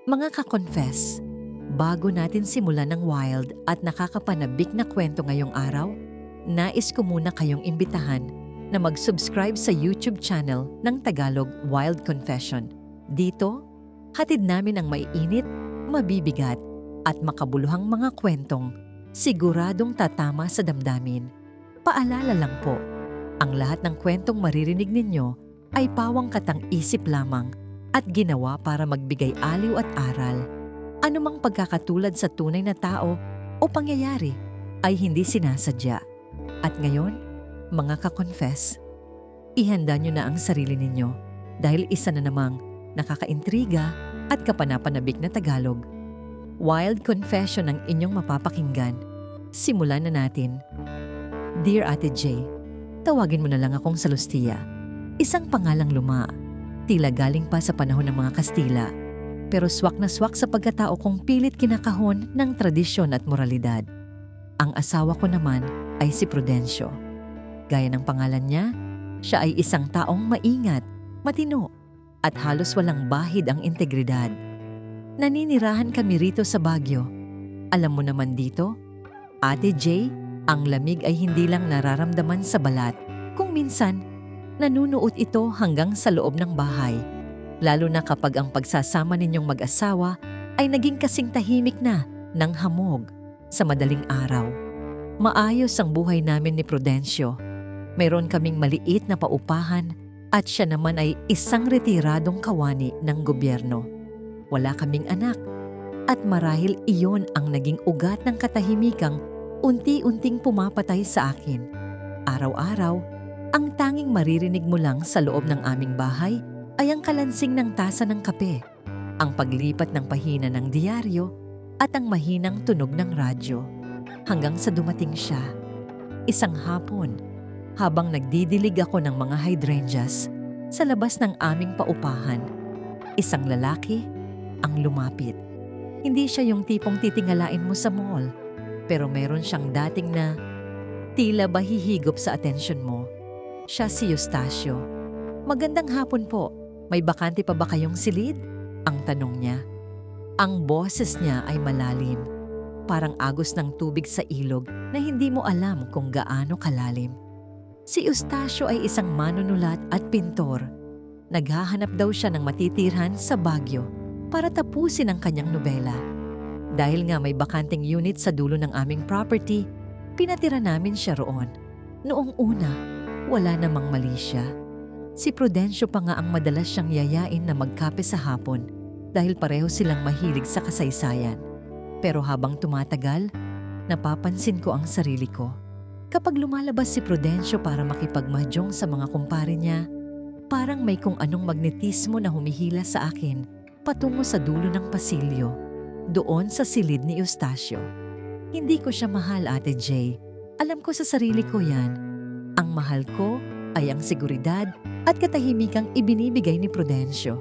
Mga ka-confess, bago natin simulan ng wild at nakakapanabik na kwento ngayong araw, nais ko muna kayong imbitahan na mag-subscribe sa YouTube channel ng Tagalog Wild Confession. Dito, hatid namin ang maiinit, mabibigat at makabuluhang mga kwentong siguradong tatama sa damdamin. Paalala lang po, ang lahat ng kwentong maririnig ninyo ay pawang katang-isip lamang at ginawa para magbigay aliw at aral. Anumang pagkakatulad sa tunay na tao o pangyayari ay hindi sinasadya. At ngayon, mga ka-confess, ihanda nyo na ang sarili ninyo dahil isa na namang nakakaintriga at kapanapanabik na Tagalog. Wild confession ang inyong mapapakinggan. Simulan na natin. Dear Ate J, tawagin mo na lang akong Salustia. Isang pangalang luma. Tila galing pa sa panahon ng mga Kastila, pero swak na swak sa pagkatao kong pilit kinakahon ng tradisyon at moralidad. Ang asawa ko naman ay si Prudencio. Gaya ng pangalan niya, siya ay isang taong maingat, matino, at halos walang bahid ang integridad. Naninirahan kami rito sa Baguio. Alam mo naman dito, Ate J, ang lamig ay hindi lang nararamdaman sa balat, kung minsan, nanunuot ito hanggang sa loob ng bahay. Lalo na kapag ang pagsasama ninyong mag-asawa ay naging kasing tahimik na ng hamog sa madaling araw. Maayos ang buhay namin ni Prudencio. Mayroon kaming maliit na paupahan at siya naman ay isang retiradong kawani ng gobyerno. Wala kaming anak at marahil iyon ang naging ugat ng katahimikang unti-unting pumapatay sa akin. Araw-araw, ang tanging maririnig mo lang sa loob ng aming bahay ay ang kalansing ng tasa ng kape, ang paglipat ng pahina ng diaryo at ang mahinang tunog ng radyo. Hanggang sa dumating siya. Isang hapon, habang nagdidilig ako ng mga hydrangeas sa labas ng aming paupahan, isang lalaki ang lumapit. Hindi siya yung tipong titingalain mo sa mall, pero meron siyang dating na tila ba hihigop sa atensyon mo. Siya si Eustacio. Magandang hapon po. May bakante pa ba kayong silid? Ang tanong niya. Ang boses niya ay malalim. Parang agos ng tubig sa ilog na hindi mo alam kung gaano kalalim. Si Eustacio ay isang manunulat at pintor. Naghahanap daw siya ng matitirhan sa Baguio para tapusin ang kanyang nobela. Dahil nga may bakanting unit sa dulo ng aming property, pinatira namin siya roon. Noong una, wala namang mali siya. Si Prudencio pa nga ang madalas siyang yayain na magkape sa hapon dahil pareho silang mahilig sa kasaysayan. Pero habang tumatagal, napapansin ko ang sarili ko. Kapag lumalabas si Prudencio para makipagmahjong sa mga kumpare niya, parang may kung anong magnetismo na humihila sa akin patungo sa dulo ng pasilyo, doon sa silid ni Eustacio. Hindi ko siya mahal, Ate J. Alam ko sa sarili ko yan. Ang mahal ko ay ang seguridad at katahimikang ibinibigay ni Prudencio.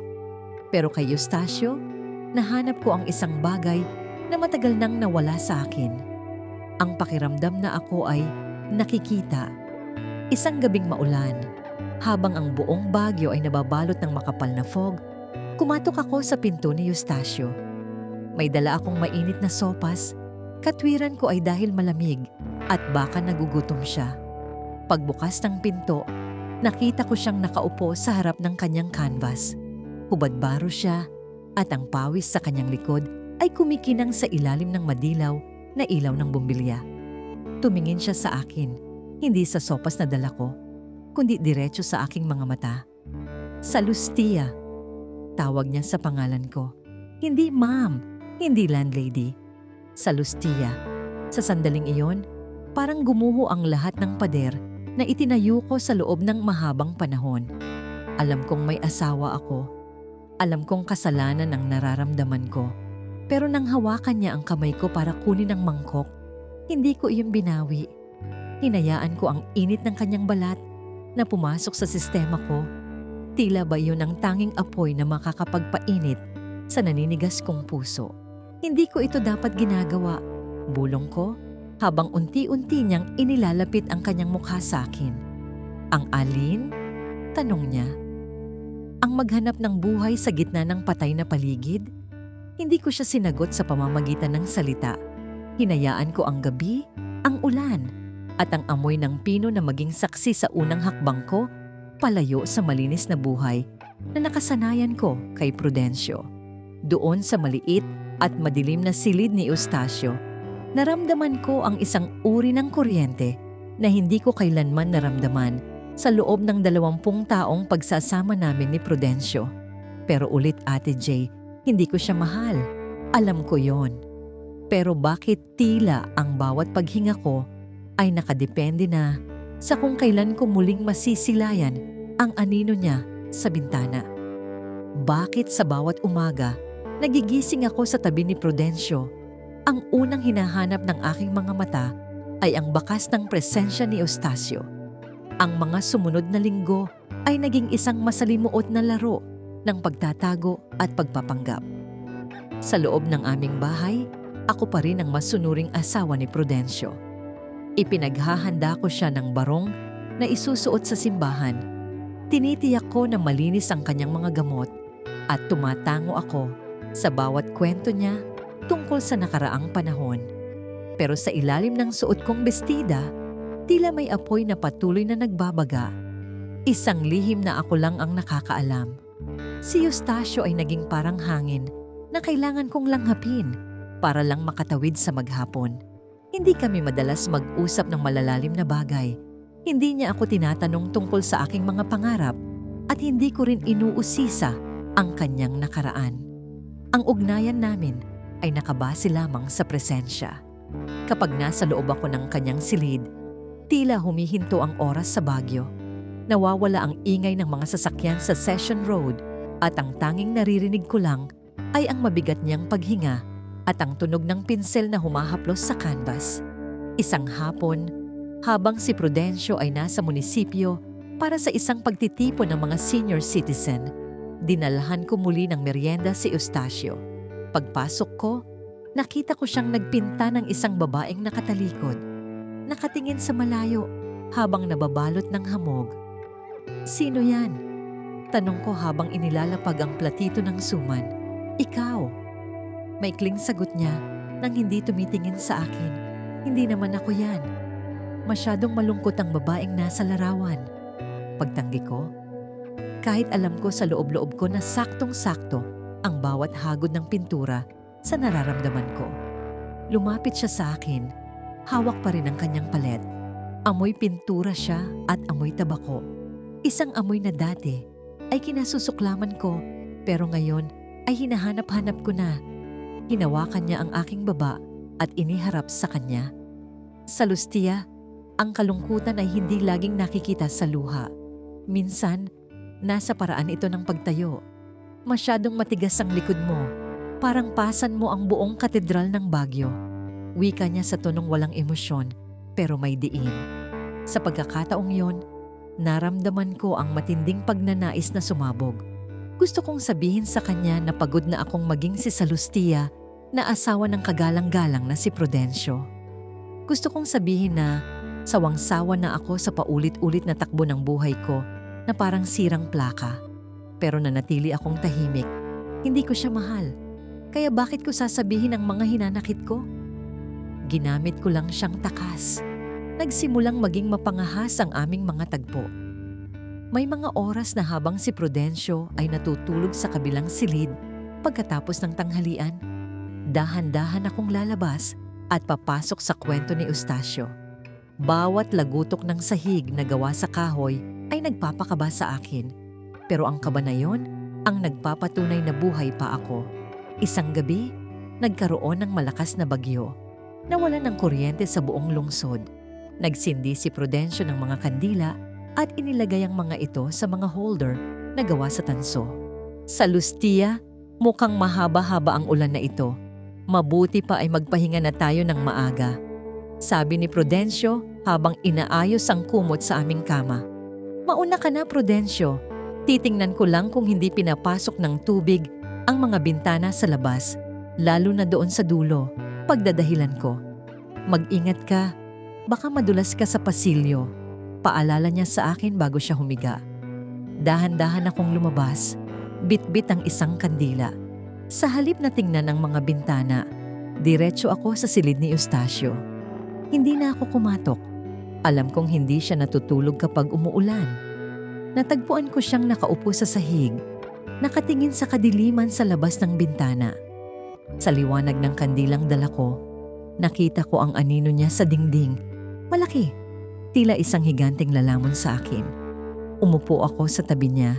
Pero kay Eustacio, nahanap ko ang isang bagay na matagal nang nawala sa akin. Ang pakiramdam na ako ay nakikita. Isang gabing maulan, habang ang buong Baguio ay nababalot ng makapal na fog, kumatok ako sa pinto ni Eustacio. May dala akong mainit na sopas, katwiran ko ay dahil malamig at baka nagugutom siya. Pagbukas ng pinto, nakita ko siyang nakaupo sa harap ng kanyang canvas. Hubad-baro siya at ang pawis sa kanyang likod ay kumikinang sa ilalim ng madilaw na ilaw ng bumbilya. Tumingin siya sa akin, hindi sa sopas na dala ko, kundi diretso sa aking mga mata. Salustia, tawag niya sa pangalan ko. Hindi ma'am, hindi landlady. Salustia. Sa sandaling iyon, parang gumuho ang lahat ng pader na itinayo ko sa loob ng mahabang panahon. Alam kong may asawa ako. Alam kong kasalanan ang nararamdaman ko. Pero nang hawakan niya ang kamay ko para kunin ang mangkok, hindi ko iyon binawi. Hinayaan ko ang init ng kanyang balat na pumasok sa sistema ko. Tila ba iyon ang tanging apoy na makakapagpainit sa naninigas kong puso. Hindi ko ito dapat ginagawa. Bulong ko habang unti-unti niyang inilalapit ang kanyang mukha sa akin. Ang alin? Tanong niya. Ang maghanap ng buhay sa gitna ng patay na paligid? Hindi ko siya sinagot sa pamamagitan ng salita. Hinayaan ko ang gabi, ang ulan, at ang amoy ng pino na maging saksi sa unang hakbang ko palayo sa malinis na buhay na nakasanayan ko kay Prudencio. Doon sa maliit at madilim na silid ni Eustacio, naramdaman ko ang isang uri ng kuryente na hindi ko kailanman naramdaman sa loob ng 20 taong pagsasama namin ni Prudencio. Pero ulit, Ate Jay, hindi ko siya mahal. Alam ko yon. Pero bakit tila ang bawat paghinga ko ay nakadepende na sa kung kailan ko muling masisilayan ang anino niya sa bintana? Bakit sa bawat umaga nagigising ako sa tabi ni Prudencio, ang unang hinahanap ng aking mga mata ay ang bakas ng presensya ni Eustacio? Ang mga sumunod na linggo ay naging isang masalimuot na laro ng pagtatago at pagpapanggap. Sa loob ng aming bahay, ako pa rin ang masunuring asawa ni Prudencio. Ipinaghahanda ko siya ng barong na isusuot sa simbahan. Tinitiyak ko na malinis ang kanyang mga gamot at tumatango ako sa bawat kwento niya tungkol sa nakaraang panahon. Pero sa ilalim ng suot kong bestida, tila may apoy na patuloy na nagbabaga. Isang lihim na ako lang ang nakakaalam. Si Eustacio ay naging parang hangin na kailangan kong langhapin para lang makatawid sa maghapon. Hindi kami madalas mag-usap ng malalalim na bagay. Hindi niya ako tinatanong tungkol sa aking mga pangarap at hindi ko rin inuusisa ang kanyang nakaraan. Ang ugnayan namin ay nakabase lamang sa presensya. Kapag nasa loob ako ng kanyang silid, tila humihinto ang oras sa Baguio. Nawawala ang ingay ng mga sasakyan sa Session Road at ang tanging naririnig ko lang ay ang mabigat niyang paghinga at ang tunog ng pinsel na humahaplos sa canvas. Isang hapon, habang si Prudencio ay nasa munisipyo para sa isang pagtitipon ng mga senior citizen, dinalhan ko muli ng merienda si Eustacio. Pagpasok ko, nakita ko siyang nagpinta ng isang babaeng nakatalikod, nakatingin sa malayo habang nababalot ng hamog. "Sino yan?" tanong ko habang inilalapag ang platito ng suman. "Ikaw." Maikling sagot niya nang hindi tumitingin sa akin. "Hindi naman ako yan. Masyadong malungkot ang babaeng nasa larawan." Pagtanggi ko, kahit alam ko sa loob-loob ko na saktong-sakto ang bawat hagod ng pintura sa nararamdaman ko. Lumapit siya sa akin, hawak pa rin ang kanyang palet. Amoy pintura siya at amoy tabako. Isang amoy na dati ay kinasusuklaman ko, pero ngayon ay hinahanap-hanap ko na. Hinawakan niya ang aking baba at iniharap sa kanya. Sa Lustia, ang kalungkutan ay hindi laging nakikita sa luha. Minsan, nasa paraan ito ng pagtayo. Masyadong matigas ang likod mo. Parang pasan mo ang buong katedral ng Baguio. Wika niya sa tonong walang emosyon, pero may diin. Sa pagkakataong yon, naramdaman ko ang matinding pagnanais na sumabog. Gusto kong sabihin sa kanya na pagod na akong maging si Salustia na asawa ng kagalang-galang na si Prudencio. Gusto kong sabihin na sawang-sawa na ako sa paulit-ulit na takbo ng buhay ko na parang sirang plaka. Pero nanatili akong tahimik. Hindi ko siya mahal. Kaya bakit ko sasabihin ang mga hinanakit ko? Ginamit ko lang siyang takas. Nagsimulang maging mapangahas ang aming mga tagpo. May mga oras na habang si Prudencio ay natutulog sa kabilang silid pagkatapos ng tanghalian, dahan-dahan akong lalabas at papasok sa kwento ni Eustacio. Bawat lagutok ng sahig na gawa sa kahoy ay nagpapakaba sa akin. Pero ang kaba na yon ang nagpapatunay na buhay pa ako. Isang gabi, nagkaroon ng malakas na bagyo. Nawalan ng kuryente sa buong lungsod. Nagsindi si Prudencio ng mga kandila at inilagay ang mga ito sa mga holder na gawa sa tanso. Sa Lustia, mukhang mahaba-haba ang ulan na ito. Mabuti pa ay magpahinga na tayo ng maaga, sabi ni Prudencio habang inaayos ang kumot sa aming kama. "Mauna ka na, Prudencio. Titingnan ko lang kung hindi pinapasok ng tubig ang mga bintana sa labas, lalo na doon sa dulo," pagdadahilan ko. "Mag-ingat ka, baka madulas ka sa pasilyo," paalala niya sa akin bago siya humiga. Dahan-dahan akong lumabas, bitbit ang isang kandila. Sa halip na tingnan ang mga bintana, diretso ako sa silid ni Eustacio. Hindi na ako kumatok. Alam kong hindi siya natutulog kapag umuulan. Natagpuan ko siyang nakaupo sa sahig, nakatingin sa kadiliman sa labas ng bintana. Sa liwanag ng kandilang dala ko, nakita ko ang anino niya sa dingding. Malaki, tila isang higanteng lalamon sa akin. Umupo ako sa tabi niya.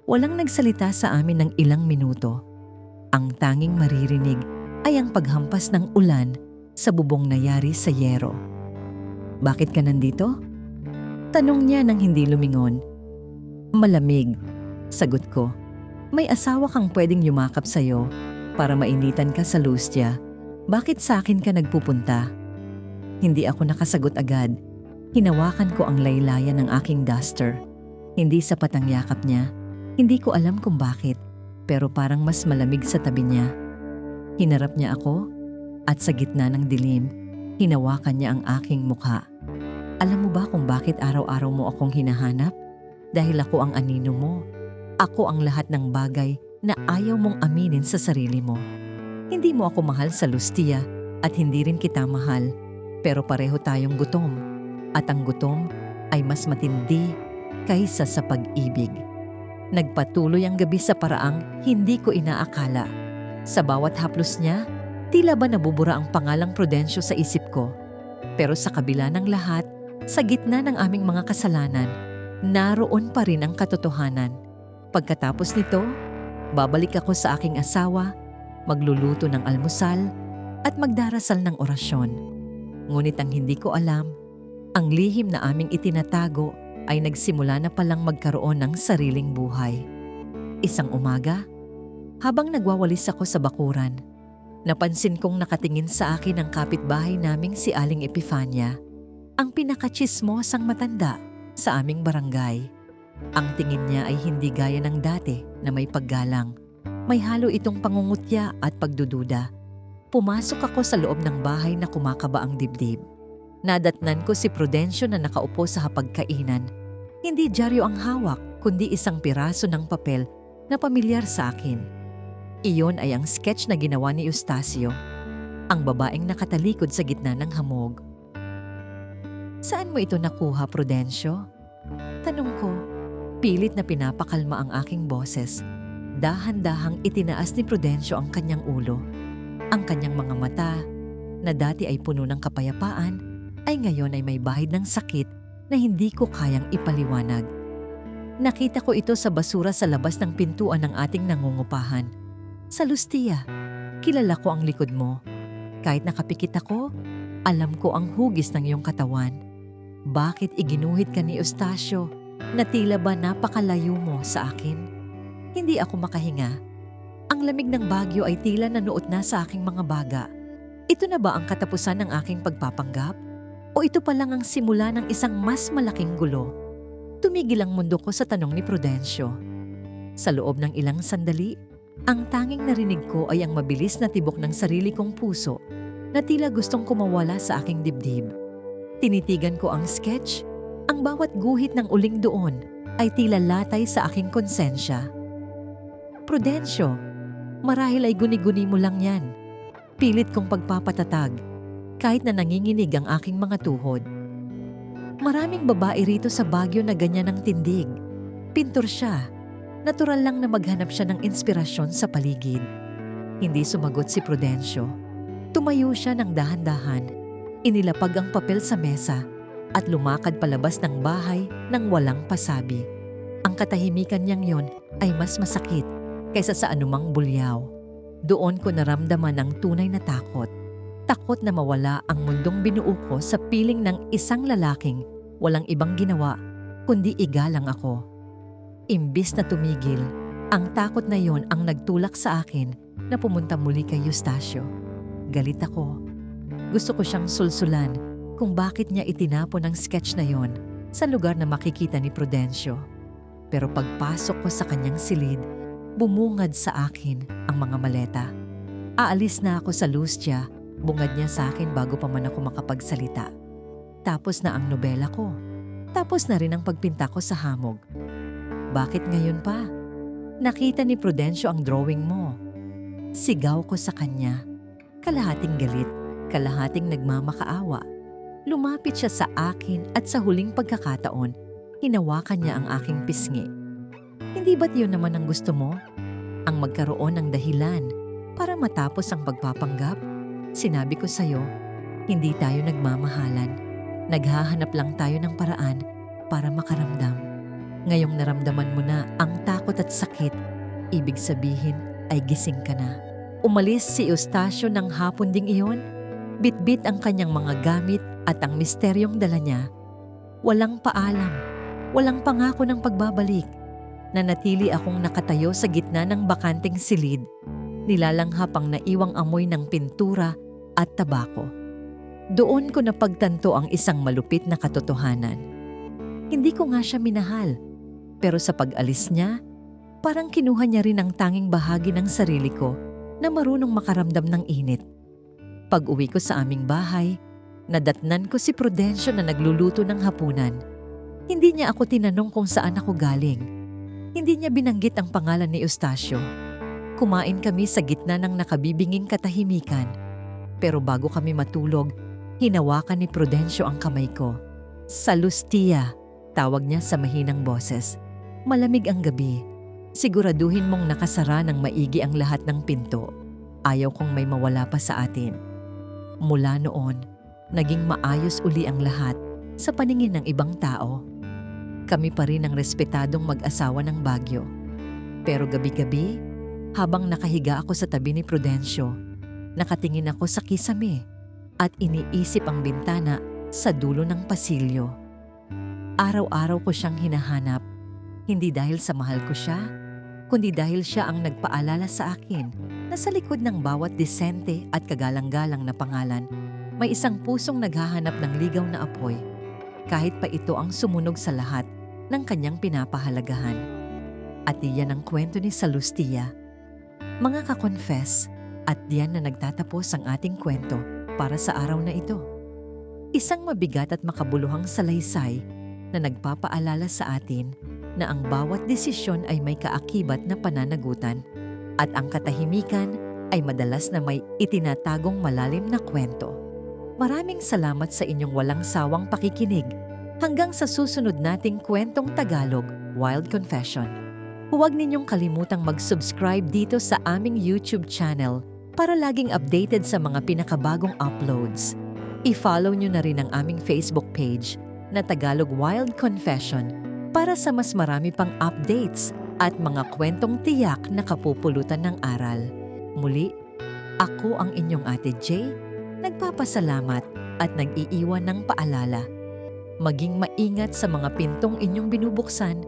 Walang nagsalita sa amin ng ilang minuto. Ang tanging maririnig ay ang paghampas ng ulan sa bubong na yari sa yero. "Bakit ka nandito?" Tanong niya nang hindi lumingon. "Malamig," sagot ko. "May asawa kang pwedeng yumakap sa'yo para mainitan ka sa Lustia. Bakit sa akin ka nagpupunta?" Hindi ako nakasagot agad. Hinawakan ko ang laylayan ng aking duster. Hindi sapat ang yakap niya. Hindi ko alam kung bakit, pero parang mas malamig sa tabi niya. Hinarap niya ako at sa gitna ng dilim, hinawakan niya ang aking mukha. "Alam mo ba kung bakit araw-araw mo akong hinahanap? Dahil ako ang anino mo. Ako ang lahat ng bagay na ayaw mong aminin sa sarili mo. Hindi mo ako mahal sa Lustia at hindi rin kita mahal, pero pareho tayong gutom. At ang gutom ay mas matindi kaysa sa pag-ibig." Nagpatuloy ang gabi sa paraang hindi ko inaakala. Sa bawat haplos niya, tila ba nabubura ang pangalang Prudencio sa isip ko. Pero sa kabila ng lahat, sa gitna ng aming mga kasalanan, naroon pa rin ang katotohanan. Pagkatapos nito, babalik ako sa aking asawa, magluluto ng almusal, at magdarasal ng orasyon. Ngunit ang hindi ko alam, ang lihim na aming itinatago ay nagsimula na palang magkaroon ng sariling buhay. Isang umaga, habang nagwawalis ako sa bakuran, napansin kong nakatingin sa akin ang kapitbahay naming si Aling Epifania, ang pinakachismosang matanda sa aming barangay. Ang tingin niya ay hindi gaya ng dati na may paggalang. May halo itong pangungutya at pagdududa. Pumasok ako sa loob ng bahay na kumakaba ang dibdib. Nadatnan ko si Prudencio na nakaupo sa hapagkainan. Hindi dyaryo ang hawak, kundi isang piraso ng papel na pamilyar sa akin. Iyon ay ang sketch na ginawa ni Eustacio, ang babaeng nakatalikod sa gitna ng hamog. "Saan mo ito nakuha, Prudencio?" Tanong ko. Pilit na pinapakalma ang aking boses. Dahan-dahang itinaas ni Prudencio ang kanyang ulo. Ang kanyang mga mata, na dati ay puno ng kapayapaan, ay ngayon ay may bahid ng sakit na hindi ko kayang ipaliwanag. Nakita ko ito sa basura sa labas ng pintuan ng ating nangungupahan. "Sa Lustia, kilala ko ang likod mo. Kahit nakapikit ako, alam ko ang hugis ng iyong katawan. Bakit iginuhit ka ni Eustacio na tila ba napakalayo mo sa akin?" Hindi ako makahinga. Ang lamig ng Bagyo ay tila nanuot na sa aking mga baga. Ito na ba ang katapusan ng aking pagpapanggap? O ito pa lang ang simula ng isang mas malaking gulo? Tumigil ang mundo ko sa tanong ni Prudencio. Sa loob ng ilang sandali, ang tanging narinig ko ay ang mabilis na tibok ng sarili kong puso na tila gustong kumawala sa aking dibdib. Tinitigan ko ang sketch, ang bawat guhit ng uling doon ay tila latay sa aking konsensya. "Prudencio, marahil ay guni-guni mo lang yan." Pilit kong pagpapatatag, kahit na nanginginig ang aking mga tuhod. "Maraming babae rito sa Baguio na ganyan ang tindig. Pintor siya. Natural lang na maghanap siya ng inspirasyon sa paligid." Hindi sumagot si Prudencio. Tumayo siya ng dahan-dahan. Inilapag ang papel sa mesa at lumakad palabas ng bahay nang walang pasabi. Ang katahimikan niyang yon ay mas masakit kaysa sa anumang bulyaw. Doon ko naramdaman ang tunay na takot. Takot na mawala ang mundong binuo ko sa piling ng isang lalaking walang ibang ginawa kundi igalang ako. Imbis na tumigil, ang takot na yon ang nagtulak sa akin na pumunta muli kay Eustacio. Galit ako. Gusto ko siyang sulsulan kung bakit niya itinapon ang sketch na yon sa lugar na makikita ni Prudencio. Pero pagpasok ko sa kanyang silid, bumungad sa akin ang mga maleta. Aalis na ako sa Lustia. Bungad niya sa akin bago pa man ako makapagsalita. Tapos na ang nobela ko. Tapos na rin ang pagpinta ko sa hamog. "Bakit ngayon pa? Nakita ni Prudencio ang drawing mo." Sigaw ko sa kanya. Kalahating galit, kalahating nagmamakaawa. Lumapit siya sa akin at sa huling pagkakataon, hinawakan niya ang aking pisngi. Hindi ba't yun naman ang gusto mo? Ang magkaroon ng dahilan para matapos ang pagpapanggap? Sinabi ko sa'yo, hindi tayo nagmamahalan. Naghahanap lang tayo ng paraan para makaramdam. Ngayong naramdaman mo na ang takot at sakit, ibig sabihin ay gising ka na. Umalis si Eustacio ng hapon ding iyon. Bitbit ang kanyang mga gamit at ang misteryong dala niya. Walang paalam, walang pangako ng pagbabalik. Nanatili akong nakatayo sa gitna ng bakanteng silid, nilalanghap ang naiwang amoy ng pintura at tabako. Doon ko napagtanto ang isang malupit na katotohanan. Hindi ko nga siya minahal, pero sa pag-alis niya, parang kinuha niya rin ang tanging bahagi ng sarili ko na marunong makaramdam ng init. Pag-uwi ko sa aming bahay, nadatnan ko si Prudencio na nagluluto ng hapunan. Hindi niya ako tinanong kung saan ako galing. Hindi niya binanggit ang pangalan ni Eustacio. Kumain kami sa gitna ng nakabibinging katahimikan. Pero bago kami matulog, hinawakan ni Prudencio ang kamay ko. Salustia, tawag niya sa mahinang boses. Malamig ang gabi. Siguraduhin mong nakasara ng maigi ang lahat ng pinto. Ayaw kong may mawala pa sa atin. Mula noon, naging maayos uli ang lahat sa paningin ng ibang tao. Kami pa rin ang respetadong mag-asawa ng Baguio. Pero gabi-gabi, habang nakahiga ako sa tabi ni Prudencio, nakatingin ako sa kisame at iniisip ang bintana sa dulo ng pasilyo. Araw-araw ko siyang hinahanap, hindi dahil sa mahal ko siya, kundi dahil siya ang nagpaalala sa akin na sa likod ng bawat disente at kagalang-galang na pangalan, may isang pusong naghahanap ng ligaw na apoy, kahit pa ito ang sumunog sa lahat ng kanyang pinapahalagahan. At diyan ang kwento ni Salustia. Mga ka-confess, at diyan na nagtatapos ang ating kwento para sa araw na ito. Isang mabigat at makabuluhang salaysay na nagpapaalala sa atin na ang bawat desisyon ay may kaakibat na pananagutan at ang katahimikan ay madalas na may itinatagong malalim na kwento. Maraming salamat sa inyong walang sawang pakikinig. Hanggang sa susunod nating kwentong Tagalog, Wild Confession. Huwag ninyong kalimutang mag-subscribe dito sa aming YouTube channel para laging updated sa mga pinakabagong uploads. I-follow nyo na rin ang aming Facebook page na Tagalog Wild Confession para sa mas marami pang updates at mga kwentong tiyak na kapupulutan ng aral. Muli, ako ang inyong Ate J, nagpapasalamat at nag-iiwan ng paalala. Maging maingat sa mga pintong inyong binubuksan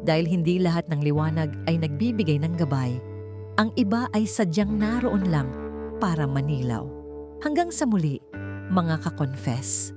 dahil hindi lahat ng liwanag ay nagbibigay ng gabay. Ang iba ay sadyang naroon lang para manilaw. Hanggang sa muli, mga ka-confess.